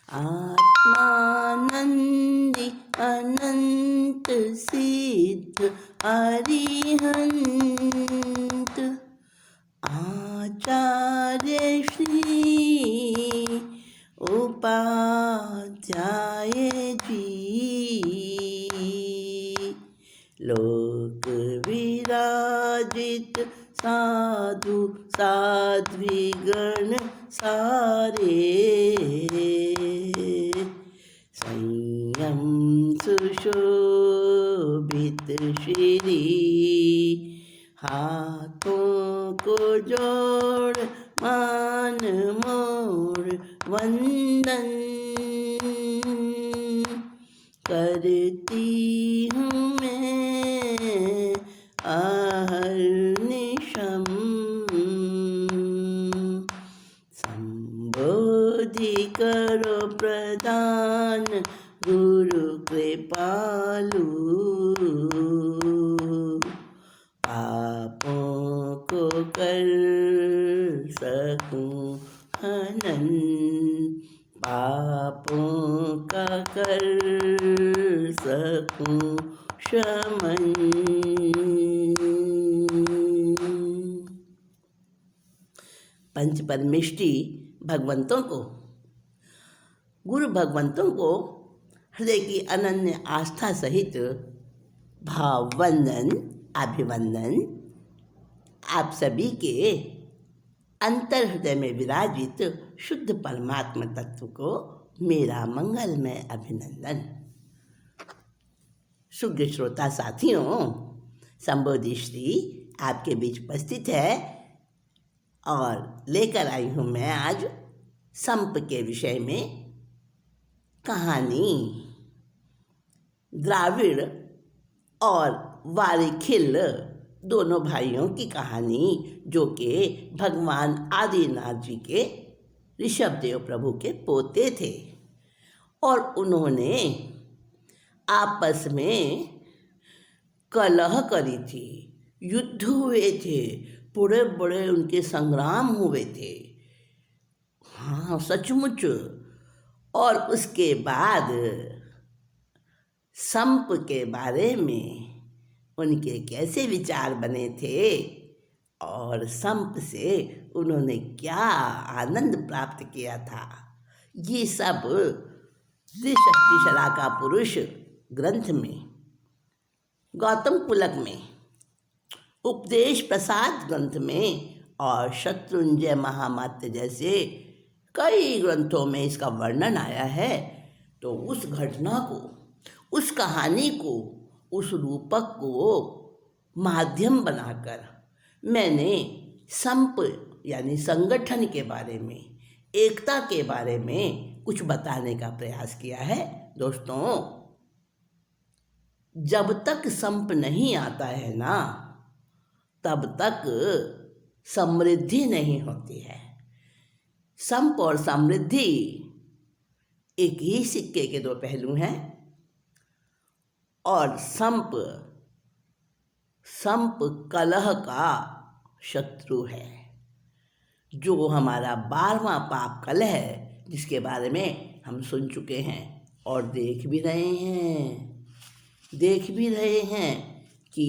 आत्मानंदी अनंत सिद्ध अरिहंत आचार्य श्री उपाध्याय जी लोक विराजित साधु साध्वीगण सारे संयम सुशोभित श्री हाथों को जोड़ मान मोर वंदन करती हूँ मैं अहर्निशम संबोधि करो प्रदान गुरु कृपालु पापों को कर सकूं हनन पापों का कर सकूं शमन। पंच परमेष्टि भगवंतों को, गुरु भगवंतों को हृदय की अनन्य आस्था सहित भाववंदन अभिवंदन। आप सभी के अंतर हृदय में विराजित शुद्ध परमात्मा तत्व को मेरा मंगलमय अभिनंदन। शुद्ध श्रोता साथियों, संबोधि श्री आपके बीच उपस्थित है और लेकर आई हूँ मैं आज संप के विषय में कहानी। द्राविड़ और वारिखिल दोनों भाइयों की कहानी, जो कि भगवान आदिनाथ जी के ऋषभदेव प्रभु के पोते थे और उन्होंने आपस में कलह करी थी, युद्ध हुए थे, बड़े बड़े उनके संग्राम हुए थे। हाँ, सचमुच। और उसके बाद संप के बारे में उनके कैसे विचार बने थे और संप से उन्होंने क्या आनंद प्राप्त किया था, ये सब त्रिशक्ति शलाका पुरुष ग्रंथ में, गौतम पुलक में, उपदेश प्रसाद ग्रंथ में और शत्रुंजय महामात्य जैसे कई ग्रंथों में इसका वर्णन आया है। तो उस घटना को, उस कहानी को, उस रूपक को माध्यम बनाकर मैंने संप यानी संगठन के बारे में, एकता के बारे में कुछ बताने का प्रयास किया है। दोस्तों, जब तक संप नहीं आता है ना, तब तक समृद्धि नहीं होती है। संप और समृद्धि एक ही सिक्के के दो पहलू हैं और संप कलह का शत्रु है, जो हमारा 12वां पाप कलह है, जिसके बारे में हम सुन चुके हैं और देख भी रहे हैं कि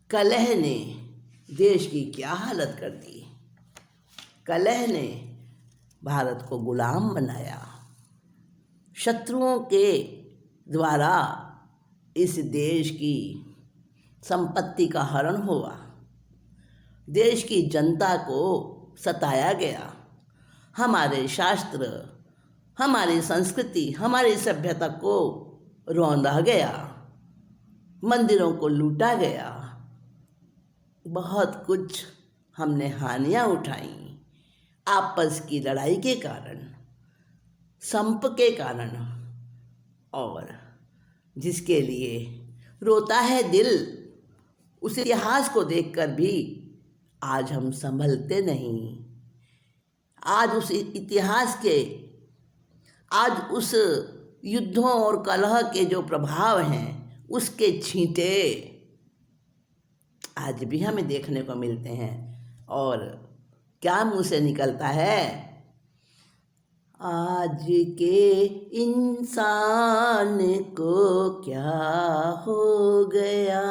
कलह ने देश की क्या हालत कर दी। कलह ने भारत को गुलाम बनाया, शत्रुओं के द्वारा इस देश की संपत्ति का हरण हुआ, देश की जनता को सताया गया, हमारे शास्त्र, हमारी संस्कृति, हमारी सभ्यता को रौंदा गया, मंदिरों को लूटा गया, बहुत कुछ हमने हानियां उठाई आपस की लड़ाई के कारण, संप के कारण, और जिसके लिए रोता है दिल, उस इतिहास को देखकर भी आज हम संभलते नहीं। आज उस इतिहास के, आज उस युद्धों और कलह के जो प्रभाव हैं, उसके छींटे आज भी हमें देखने को मिलते हैं। और क्या मुंह से निकलता है? आज के इंसान को क्या हो गया,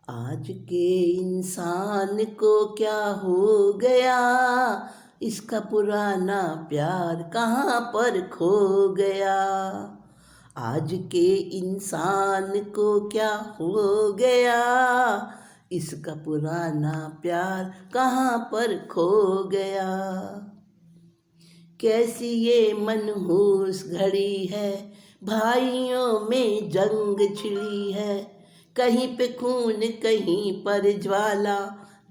आज के इंसान को क्या हो गया, इसका पुराना प्यार कहाँ पर खो गया। आज के इंसान को क्या हो गया, इसका पुराना प्यार कहाँ पर खो गया। कैसी ये मनहूस घड़ी है, भाइयों में जंग छिड़ी है, कहीं पे खून कहीं पर ज्वाला,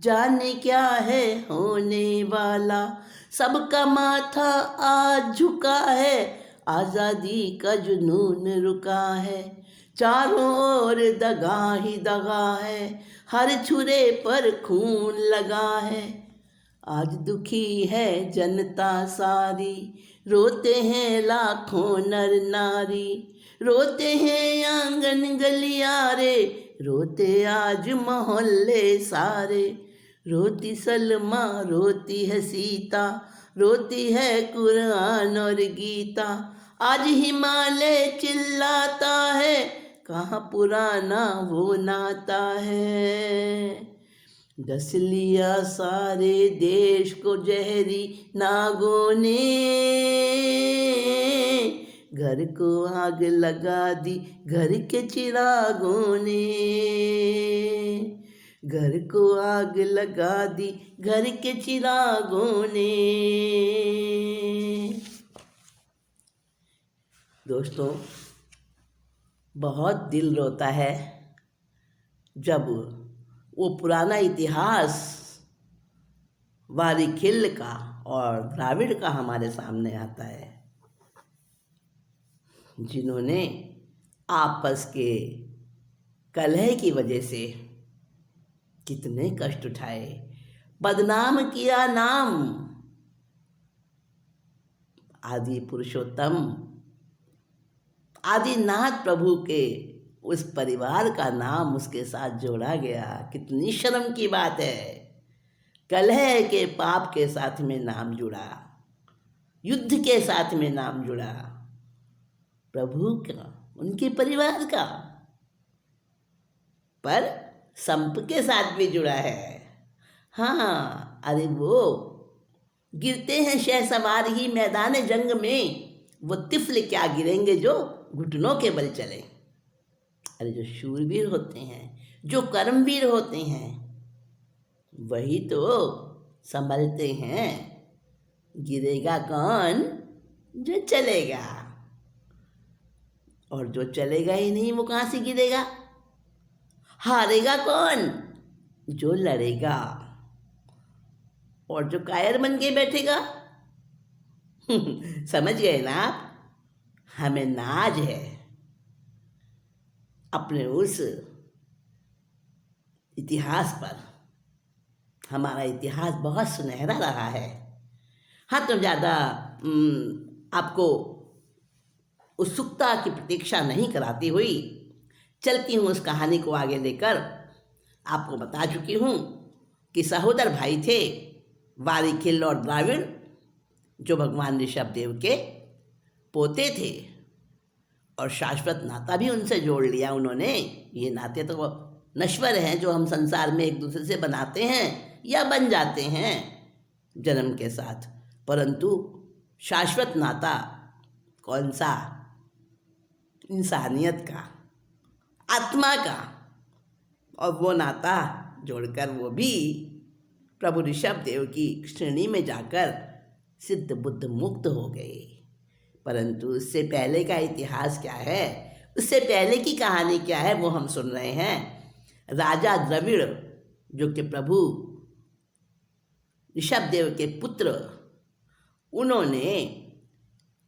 जाने क्या है होने वाला। सबका माथा आज झुका है, आज़ादी का जुनून रुका है, चारों ओर दगा ही दगा है, हर छुरे पर खून लगा है। आज दुखी है जनता सारी, रोते हैं लाखों नर नारी, रोते हैं आंगन गलियारे, रोते आज मोहल्ले सारे। रोती सलमा रोती है सीता, रोती है कुरान और गीता। आज हिमालय चिल्लाता है, कहाँ पुराना वो नाता है। डस लिया सारे देश को जहरी नागों ने, घर को आग लगा दी घर के चिरागों ने, घर को आग लगा दी घर के चिरागों ने। दोस्तों, बहुत दिल रोता है जब वो पुराना इतिहास वारीखिल का और द्राविड़ का हमारे सामने आता है, जिन्होंने आपस के कलह की वजह से कितने कष्ट उठाए, बदनाम किया नाम आदि पुरुषोत्तम आदिनाथ प्रभु के उस परिवार का नाम उसके साथ जोड़ा गया। कितनी शर्म की बात है, कलह के पाप के साथ में नाम जुड़ा, युद्ध के साथ में नाम जुड़ा, प्रभु का, उनके परिवार का, पर संप के साथ भी जुड़ा है। हाँ, अरे वो गिरते हैं शहसवार ही मैदान जंग में, वो तिफल क्या गिरेंगे जो घुटनों के बल चले। अरे जो शूरवीर होते हैं, जो कर्मवीर होते हैं, वही तो संभलते हैं। गिरेगा कौन, जो चलेगा, और जो चलेगा ही नहीं वो कहाँ से गिरेगा। हारेगा कौन, जो लड़ेगा, और जो कायर बन के बैठेगा। समझ गए ना आप। हमें नाज है अपने उस इतिहास पर। हमारा इतिहास बहुत सुनहरा रहा है। हाँ, तो ज़्यादा आपको उत्सुकता की प्रतीक्षा नहीं कराती हुई चलती हूँ उस कहानी को आगे लेकर। आपको बता चुकी हूँ कि सहोदर भाई थे वारीखिल और द्राविड़, जो भगवान ऋषभदेव के पोते थे, और शाश्वत नाता भी उनसे जोड़ लिया उन्होंने। ये नाते तो नश्वर हैं जो हम संसार में एक दूसरे से बनाते हैं या बन जाते हैं जन्म के साथ, परंतु शाश्वत नाता कौन सा, इंसानियत का, आत्मा का। और वो नाता जोड़कर वो भी प्रभु ऋषभदेव की श्रेणी में जाकर सिद्ध बुद्ध मुक्त हो गए। परंतु उससे पहले का इतिहास क्या है, उससे पहले की कहानी क्या है, वो हम सुन रहे हैं। राजा द्रविड़, जो कि प्रभु ऋषभदेव के पुत्र, उन्होंने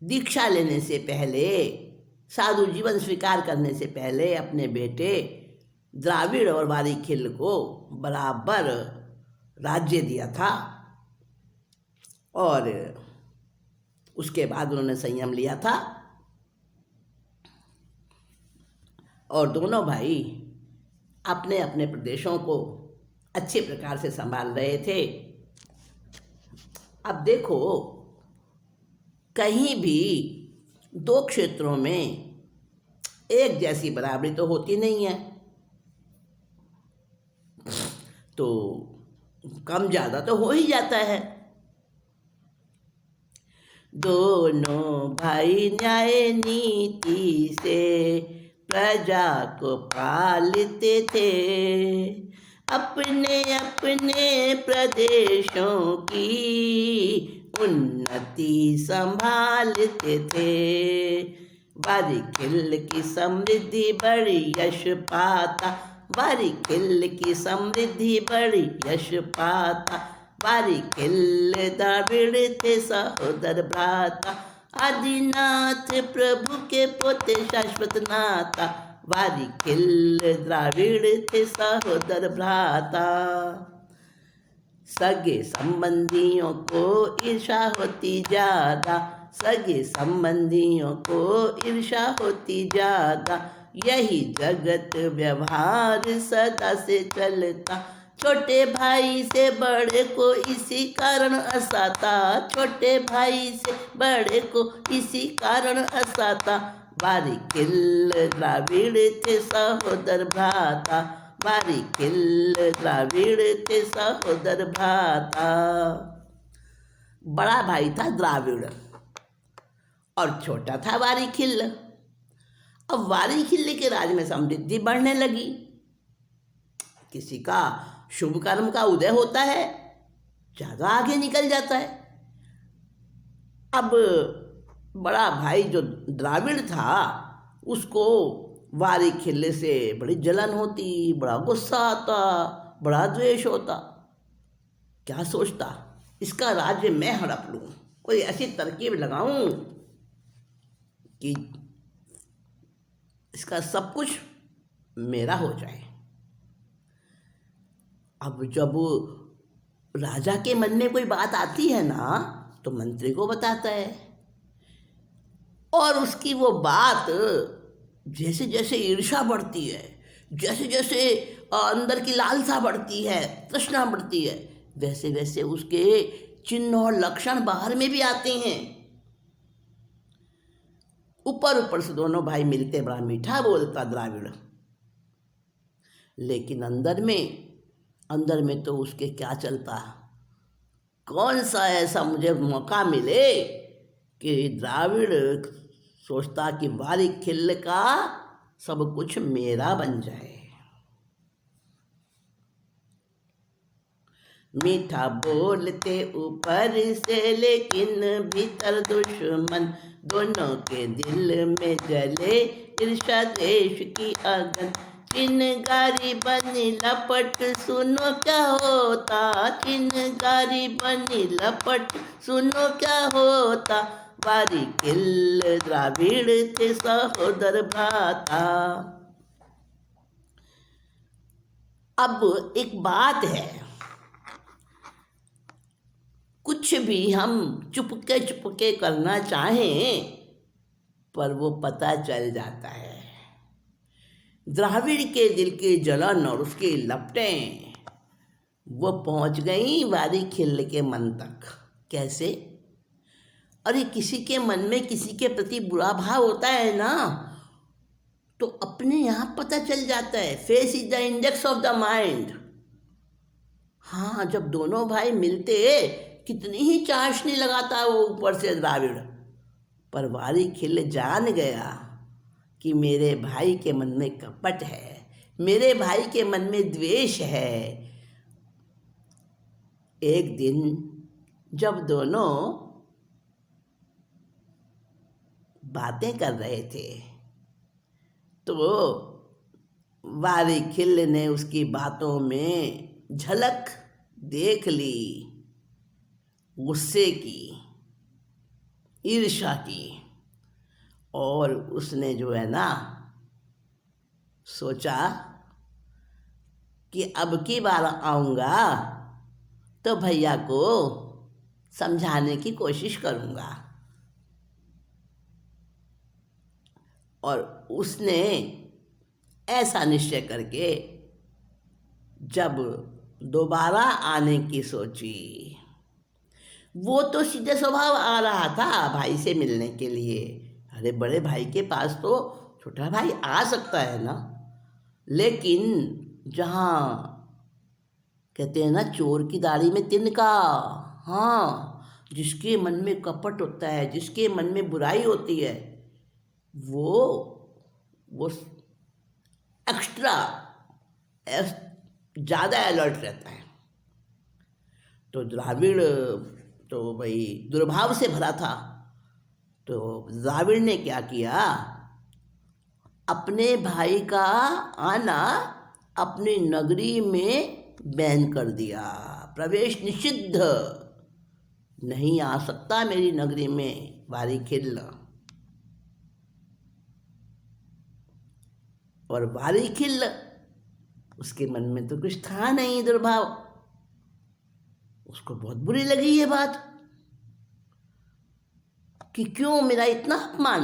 दीक्षा लेने से पहले, साधु जीवन स्वीकार करने से पहले अपने बेटे द्राविड़ और वारीखिल को बराबर राज्य दिया था, और उसके बाद उन्होंने संयम लिया था, और दोनों भाई अपने अपने प्रदेशों को अच्छे प्रकार से संभाल रहे थे। अब देखो, कहीं भी दो क्षेत्रों में एक जैसी बराबरी तो होती नहीं है, तो कम ज़्यादा तो हो ही जाता है। दोनों भाई न्याय नीति से प्रजा को पालते थे, अपने अपने प्रदेशों की उन्नति संभालते थे। बारीखिल की समृद्धि बड़ी यश पाता, बारीखिल की समृद्धि बड़ी यश पाता, बारीखिल द्राविड़ थे सहोदर भ्राता, आदिनाथ प्रभु के पोते शाश्वत नाता, बारीखिल द्राविड़ थे सहोदर भ्राता। सगे संबंधियों को ईर्षा होती ज्यादा, सगे संबंधियों को ईर्षा होती ज्यादा, यही जगत व्यवहार सदा से चलता, छोटे भाई से बड़े को इसी कारण असाता, छोटे भाई से बड़े को इसी कारण असाता, बारीखिल द्राविड़ थे सहोदर भ्राता, बारीखिल द्राविड़ थे सहोदर भ्राता। बड़ा भाई था द्राविड़ और छोटा था बारीखिल। अब बारीखिल के राज में समृद्धि बढ़ने लगी। किसी का शुभ कर्म का उदय होता है, ज़्यादा आगे निकल जाता है। अब बड़ा भाई जो द्राविड़ था उसको बारीखिल से बड़ी जलन होती, बड़ा गुस्सा आता, बड़ा द्वेष होता। क्या सोचता, इसका राज्य मैं हड़प लूँ, कोई ऐसी तरकीब लगाऊं कि इसका सब कुछ मेरा हो जाए। अब जब राजा के मन में कोई बात आती है ना तो मंत्री को बताता है, और उसकी वो बात जैसे जैसे ईर्ष्या बढ़ती है, जैसे जैसे अंदर की लालसा बढ़ती है, तृष्णा बढ़ती है, वैसे वैसे उसके चिन्ह और लक्षण बाहर में भी आते हैं। ऊपर ऊपर से दोनों भाई मिलते बड़ा मीठा बोलता द्राविड़, लेकिन अंदर में तो उसके क्या चलता। कौन सा ऐसा मुझे मौका मिले कि द्राविड़ सोचता कि बारीखिल का सब कुछ मेरा बन जाए। मीठा बोलते ऊपर से लेकिन भीतर दुश्मन, दोनों के दिल में जले ईर्ष्या द्वेष की अगन। चिनगारी बनी लपट सुनो क्या होता, चिनगारी बनी लपट सुनो क्या होता, बारीखिल द्राविड़ थे सहोदर भ्राता। अब एक बात है, कुछ भी हम चुपके करना चाहें पर वो पता चल जाता है। द्राविड़ के दिल की जलन और उसकी लपटें वो पहुंच गई बारीखिल के मन तक। कैसे? अरे किसी के मन में किसी के प्रति बुरा भाव होता है ना, तो अपने यहाँ पता चल जाता है। Face is the index of the mind. हाँ, जब दोनों भाई मिलते कितनी ही चाशनी लगाता है वो ऊपर से द्राविड़, पर बारीखिल जान गया कि मेरे भाई के मन में कपट है, मेरे भाई के मन में द्वेष है। एक दिन जब दोनों बातें कर रहे थे तो बारीखिल ने उसकी बातों में झलक देख ली, गुस्से की, ईर्ष्या की, और उसने जो है ना सोचा कि अब की बार आऊँगा तो भैया को समझाने की कोशिश करूँगा। और उसने ऐसा निश्चय करके जब दोबारा आने की सोची वो तो सीधे स्वभाव आ रहा था भाई से मिलने के लिए। अरे बड़े भाई के पास तो छोटा भाई आ सकता है ना। लेकिन जहाँ कहते हैं ना, चोर की दाढ़ी में तिनका। हाँ, जिसके मन में कपट होता है, जिसके मन में बुराई होती है, वो वो एक्स्ट्रा ज़्यादा अलर्ट रहता है। तो द्राविड़ तो भाई दुर्भाव से भरा था। तो द्राविड़ ने क्या किया, अपने भाई का आना अपनी नगरी में बैन कर दिया। प्रवेश निषिद्ध, नहीं आ सकता मेरी नगरी में वारीखिल। और वारीखिल, उसके मन में तो कुछ था नहीं दुर्भाव, उसको बहुत बुरी लगी ये बात कि क्यों मेरा इतना अपमान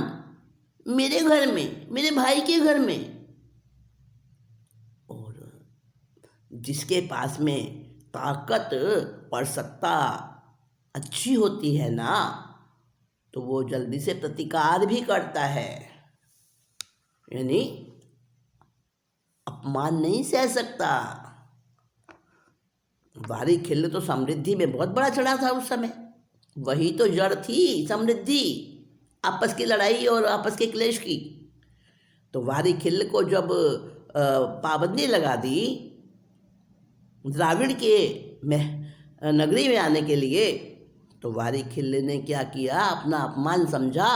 मेरे घर में, मेरे भाई के घर में। और जिसके पास में ताकत और सत्ता अच्छी होती है ना, तो वो जल्दी से प्रतिकार भी करता है, यानी अपमान नहीं सह सकता। वारीखिल तो समृद्धि में बहुत बड़ा चढ़ा था उस समय, वही तो जड़ थी समृद्धि, आपस की लड़ाई और आपस के क्लेश की। तो वारीखिल को जब पाबंदी लगा दी द्राविड़ के नगरी में आने के लिए, तो वारीखिल ने क्या किया, अपना अपमान समझा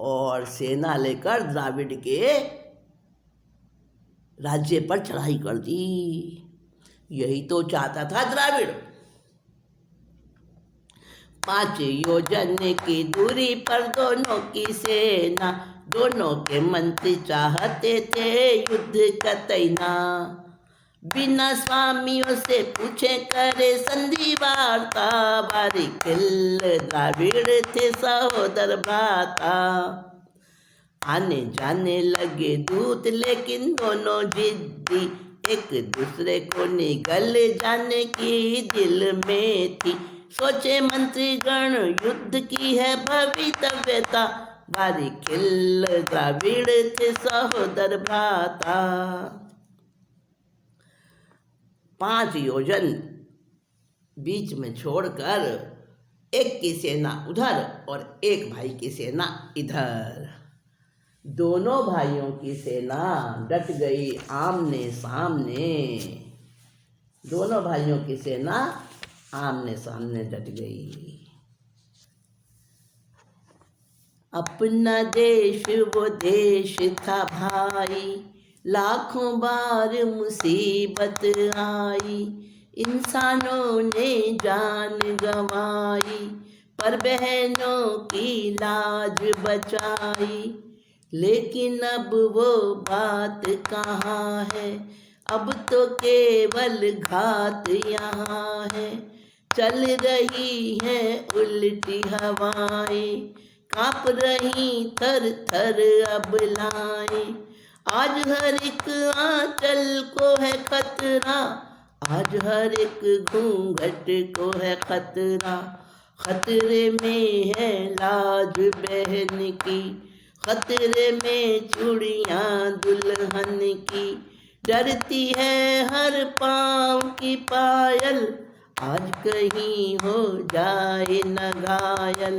और सेना लेकर द्राविड़ के राज्य पर चढ़ाई कर दी। यही तो चाहता था द्राविड़। 5 योजन की दूरी पर दोनों की सेना, दोनों के मंत्री चाहते थे युद्ध कतई ना। बिना स्वामियों से पूछे करे संधि वार्ता, वारीखिल द्राविड़ थे सहोदर भ्राता। आने जाने लगे दूत लेकिन दोनों जिद्दी, एक दूसरे को निगल जाने की दिल में थी। सोचे मंत्री गण युद्ध की है भवितव्यता, वारीखिल द्राविड़ थे सहोदर भ्राता। 5 योजन बीच में छोड़कर एक की सेना उधर और एक भाई की सेना इधर, दोनों भाइयों की सेना डट गई आमने सामने। दोनों भाइयों की सेना आमने सामने डट गई। अपना देश वो देश था भाई, लाखों बार मुसीबत आई। इंसानों ने जान गंवाई, पर बहनों की लाज बचाई। लेकिन अब वो बात कहाँ है, अब तो केवल घात यहाँ है। चल रही है उल्टी हवाएं, काँप रही थर थर अबलाएं। आज हर एक आंचल को है खतरा, आज हर एक घूंघट को है खतरा। खतरे में है लाज बहन की, खतरे में चूड़ियाँ दुल्हन की। डरती है हर पाँव की पायल, आज कहीं हो जाए न घायल।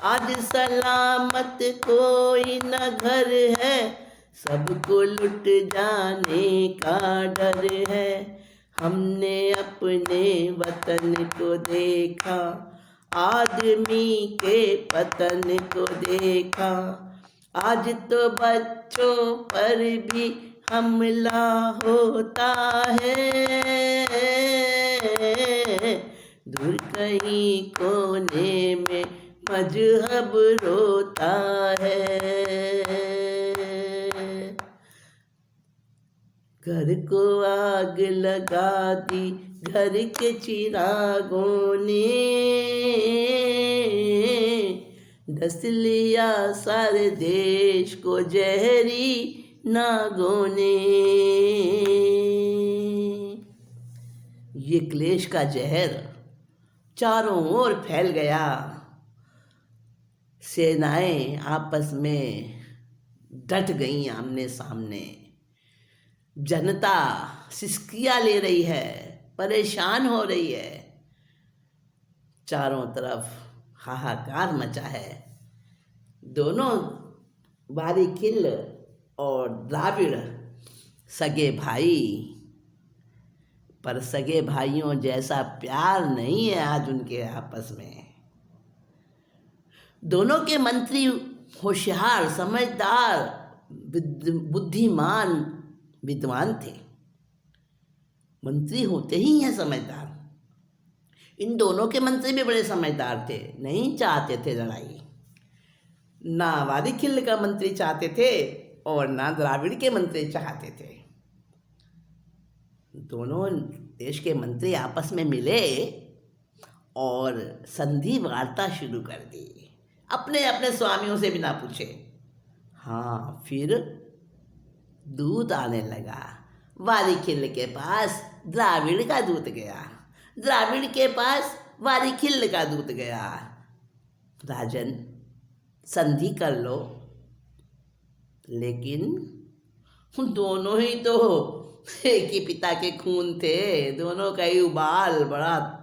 आज सलामत कोई न घर है, सबको लुट जाने का डर है। हमने अपने वतन को देखा, आदमी के पतन को देखा। आज तो बच्चों पर भी हमला होता है, दूर कहीं कोने में मजहब रोता है। घर को आग लगा दी घर के चिरागों ने, डस लिया सारे देश को जहरी नागों ने। ये क्लेश का जहर चारों ओर फैल गया। सेनाएं आपस में डट गईं आमने सामने। जनता सिसकियां ले रही है, परेशान हो रही है। चारों तरफ हाहाकार मचा है। दोनों बारीखिल और द्राविड़ सगे भाई, पर सगे भाइयों जैसा प्यार नहीं है आज उनके आपस में। दोनों के मंत्री होशियार, समझदार, बुद्धिमान, विद्वान थे। मंत्री होते ही हैं समझदार। इन दोनों के मंत्री भी बड़े समझदार थे, नहीं चाहते थे लड़ाई। ना वारिखिल का मंत्री चाहते थे और ना द्राविड़ के मंत्री चाहते थे। दोनों देश के मंत्री आपस में मिले और संधि वार्ता शुरू कर दी, अपने अपने स्वामियों से बिना पूछे। हाँ, फिर दूत आने लगा। वारिखिल के पास द्राविड़ का दूत गया, द्राविड़ के पास वारिखिल का दूत गया। राजन, संधि कर लो। लेकिन दोनों ही तो एक ही पिता के खून थे, दोनों का ही उबाल बड़ा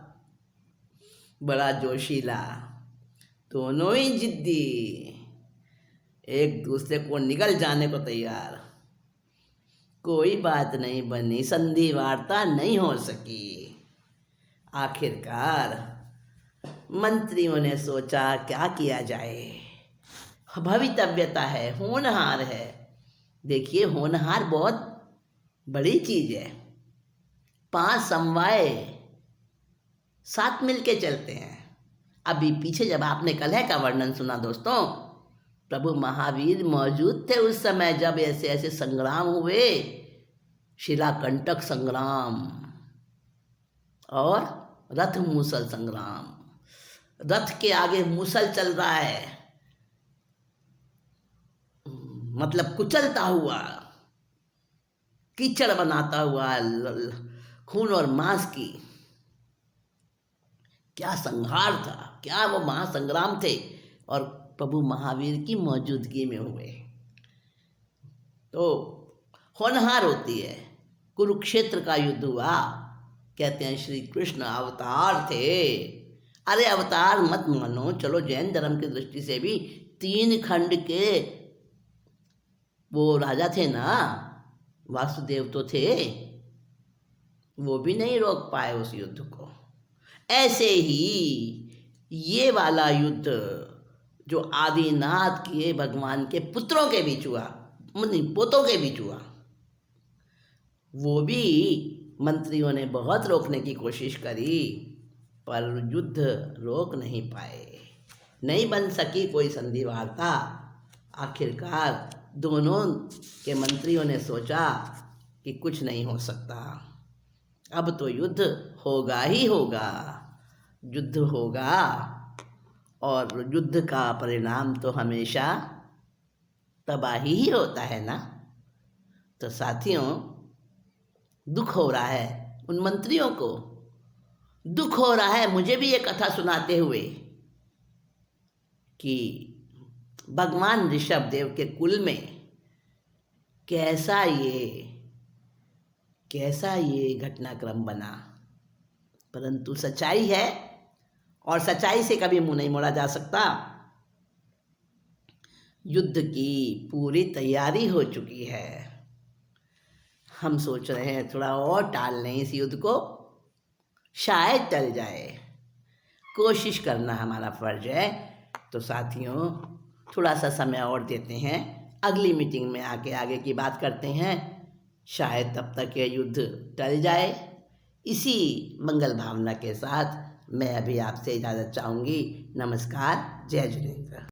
बड़ा जोशीला, दोनों ही जिद्दी, एक दूसरे को निगल जाने को तैयार। कोई बात नहीं बनी, संधि वार्ता नहीं हो सकी। आखिरकार मंत्रियों ने सोचा क्या किया जाए। भवितव्यता है, होनहार है। देखिए, होनहार बहुत बड़ी चीज है। 5 समवाय साथ मिलके चलते हैं। अभी पीछे जब आपने कलह का वर्णन सुना दोस्तों, प्रभु महावीर मौजूद थे उस समय जब ऐसे ऐसे संग्राम हुए, शिलाकंटक संग्राम और रथ मूसल संग्राम। रथ के आगे मूसल चल रहा है, मतलब कुचलता हुआ, कीचड़ बनाता हुआ, खून और मांस की। क्या संहार था, क्या वो महासंग्राम थे, और प्रभु महावीर की मौजूदगी में हुए। तो होनहार होती है। कुरुक्षेत्र का युद्ध हुआ, कहते हैं श्री कृष्ण अवतार थे। अरे अवतार मत मानो, चलो जैन धर्म की दृष्टि से भी 3 खंड के वो राजा थे ना, वासुदेव तो थे, वो भी नहीं रोक पाए उस युद्ध को। ऐसे ही ये वाला युद्ध जो आदिनाथ के भगवान के पुत्रों के बीच हुआ, पोतों के बीच हुआ, वो भी मंत्रियों ने बहुत रोकने की कोशिश करी, पर युद्ध रोक नहीं पाए। नहीं बन सकी कोई संधि वार्ता। आखिरकार दोनों के मंत्रियों ने सोचा कि कुछ नहीं हो सकता, अब तो युद्ध होगा ही होगा। युद्ध होगा और युद्ध का परिणाम तो हमेशा तबाही ही होता है ना। तो साथियों, दुख हो रहा है उन मंत्रियों को, दुख हो रहा है मुझे भी ये कथा सुनाते हुए कि भगवान ऋषभ देव के कुल में कैसा ये घटनाक्रम बना। परंतु सच्चाई है और सच्चाई से कभी मुंह नहीं मोड़ा जा सकता। युद्ध की पूरी तैयारी हो चुकी है। हम सोच रहे हैं थोड़ा और टाल लें इस युद्ध को, शायद टल जाए। कोशिश करना हमारा फर्ज है। तो साथियों, थोड़ा सा समय और देते हैं, अगली मीटिंग में आगे की बात करते हैं। शायद तब तक ये युद्ध टल जाए। इसी मंगल भावना के साथ मैं अभी आपसे इजाज़त चाहूँगी। नमस्कार, जय जिनेंद्र।